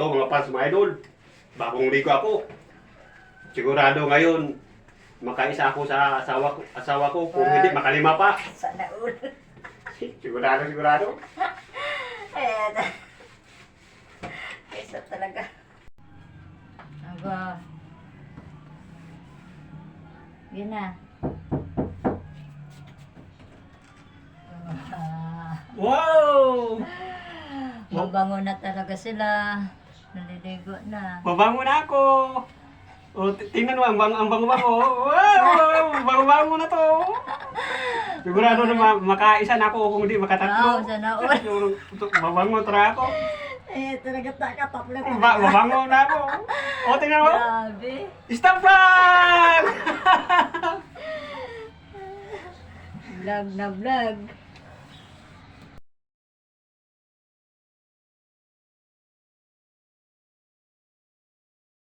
Ito mga fans mga idol, bagong ligo ako. Sigurado ngayon, makaisa ako sa asawa ko. Kung hindi, makalima pa. Sana all. Sigurado. Eh, kaysa talaga. Aba. Yun na. Wow! Mabango na talaga sila. Naliligo na. Mabango na ako. O, tingnan mo, ang bango-bango. Wow! Bango-bango na to. Sigurado na makaisa na ako kung hindi makatatlo. Sana all. Mabango talaga ako. Eh, talaga takatapla ko. Mabango na ako. O, tingnan mo. Grabe. Stop vlog! Vlog na vlog.